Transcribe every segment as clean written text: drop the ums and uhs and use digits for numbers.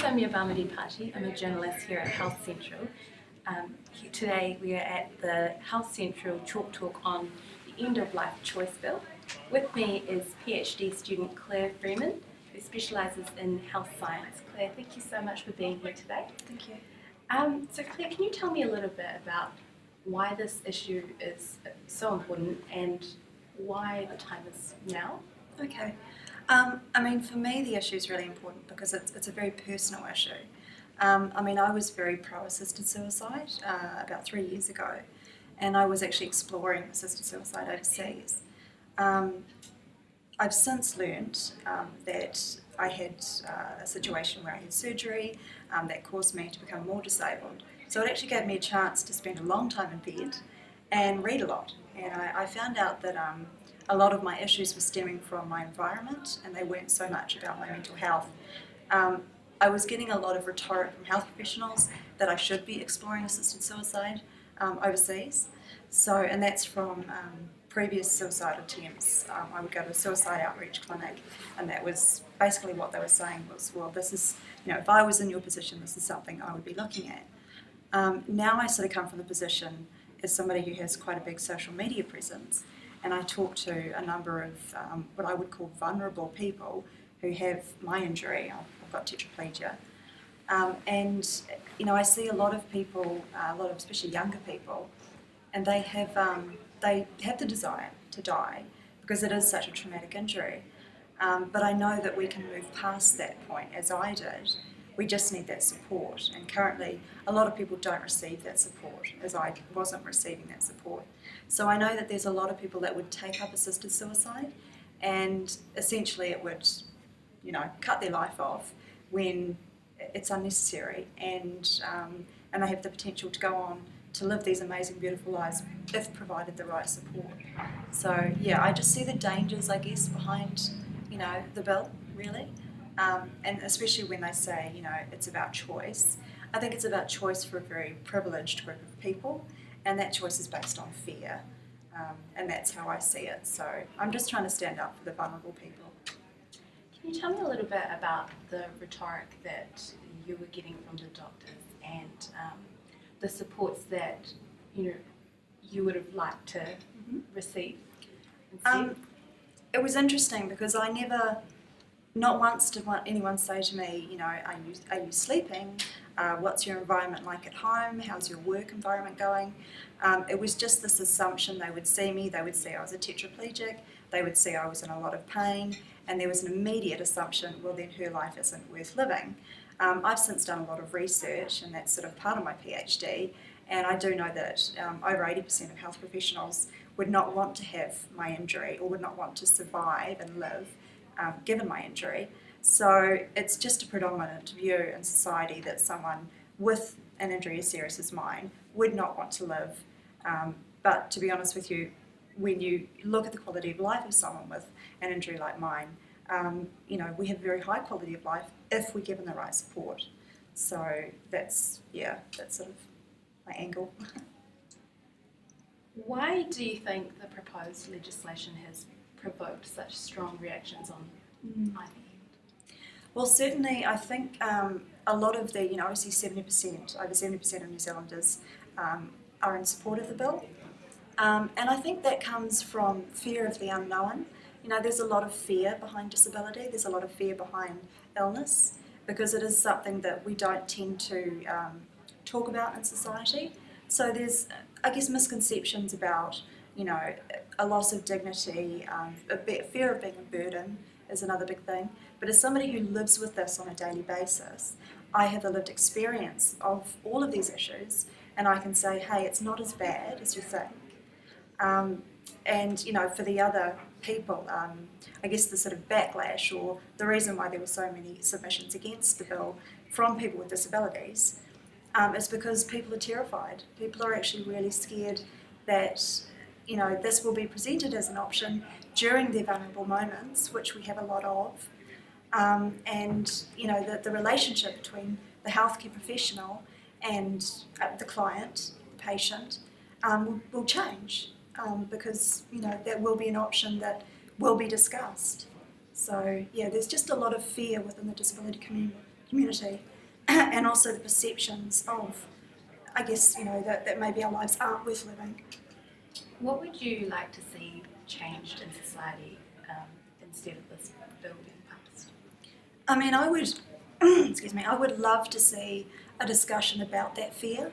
Soumya Bhamidipati. I'm a journalist here at Health Central. Today we are at the Health Central Chalk Talk on the End of Life Choice Bill. With me is PhD student Claire Freeman, who specialises in health science. Claire, thank you so much for being here today. Thank you. So Claire, can you tell me a little bit about why this issue is so important and why the time is now? Okay. For me the issue is really important because it's a very personal issue. I was very pro-assisted suicide about 3 years ago, and I was actually exploring assisted suicide overseas. I've since learned that I had a situation where I had surgery that caused me to become more disabled. So it actually gave me a chance to spend a long time in bed and read a lot. And I found out that a lot of my issues were stemming from my environment, and they weren't so much about my mental health. I was getting a lot of rhetoric from health professionals that I should be exploring assisted suicide overseas. And that's from previous suicide attempts. I would go to a suicide outreach clinic, and that was basically what they were saying was, well, this is, if I was in your position, this is something I would be looking at. Now I sort of come from the position as somebody who has quite a big social media presence, and I talk to a number of what I would call vulnerable people who have my injury. I've got tetraplegia. I see a lot of people, especially younger people, and they have the desire to die because it is such a traumatic injury. But I know that we can move past that point, as I did. We just need that support, and currently a lot of people don't receive that support, as I wasn't receiving that support. So I know that there's a lot of people that would take up assisted suicide, and essentially it would, cut their life off when it's unnecessary, and they have the potential to go on to live these amazing, beautiful lives if provided the right support. So yeah, I just see the dangers, I guess, behind, the bill, really. And especially when they say, it's about choice. I think it's about choice for a very privileged group of people, and that choice is based on fear. And that's how I see it. So I'm just trying to stand up for the vulnerable people. Can you tell me a little bit about the rhetoric that you were getting from the doctors and the supports that you would have liked to receive instead? It was interesting because I never, not once did anyone say to me, are you sleeping? What's your environment like at home? How's your work environment going? It was just this assumption. They would see me, they would see I was a tetraplegic, they would see I was in a lot of pain, and there was an immediate assumption, well then her life isn't worth living. I've since done a lot of research, and that's sort of part of my PhD, and I do know that over 80% of health professionals would not want to have my injury or would not want to survive and live given my injury. So it's just a predominant view in society that someone with an injury as serious as mine would not want to live. But to be honest with you, when you look at the quality of life of someone with an injury like mine, we have very high quality of life if we're given the right support. So that's sort of my angle. Why do you think the proposed legislation has provoked such strong reactions on either end? Well, certainly I think a lot of the, obviously 70%, over 70% of New Zealanders are in support of the bill. And I think that comes from fear of the unknown. There's a lot of fear behind disability, there's a lot of fear behind illness, because it is something that we don't tend to talk about in society. So there's, I guess, misconceptions about, a loss of dignity, fear of being a burden is another big thing. But as somebody who lives with this on a daily basis, I have the lived experience of all of these issues, and I can say, hey, it's not as bad as you think. For the other people, I guess the sort of backlash or the reason why there were so many submissions against the bill from people with disabilities is because people are terrified. People are actually really scared that, this will be presented as an option during their vulnerable moments, which we have a lot of, the relationship between the healthcare professional and the client, the patient, will change because that will be an option that will be discussed. So yeah, there's just a lot of fear within the disability community, and also the perceptions of, I guess, that maybe our lives aren't worth living. What would you like to see changed in society instead of this bill being passed? I mean, I would, excuse me, I would love to see a discussion about that fear.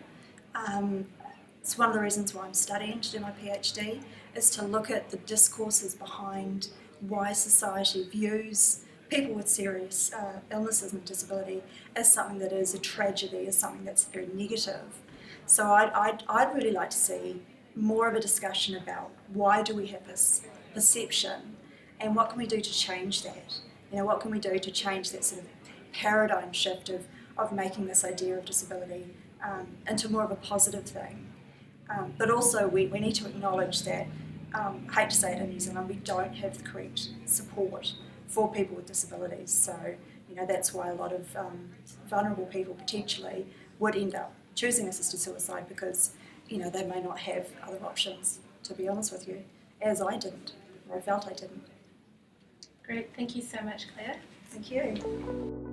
It's one of the reasons why I'm studying to do my PhD, is to look at the discourses behind why society views people with serious illnesses and disability as something that is a tragedy, as something that's very negative. So I'd really like to see more of a discussion about why do we have this perception and what can we do to change that? What can we do to change that sort of paradigm shift of making this idea of disability into more of a positive thing. But also we need to acknowledge that, I hate to say it, in New Zealand we don't have the correct support for people with disabilities. So that's why a lot of vulnerable people potentially would end up choosing assisted suicide, because they may not have other options, to be honest with you, as I didn't, or I felt I didn't. Great, thank you so much, Claire. Thank you.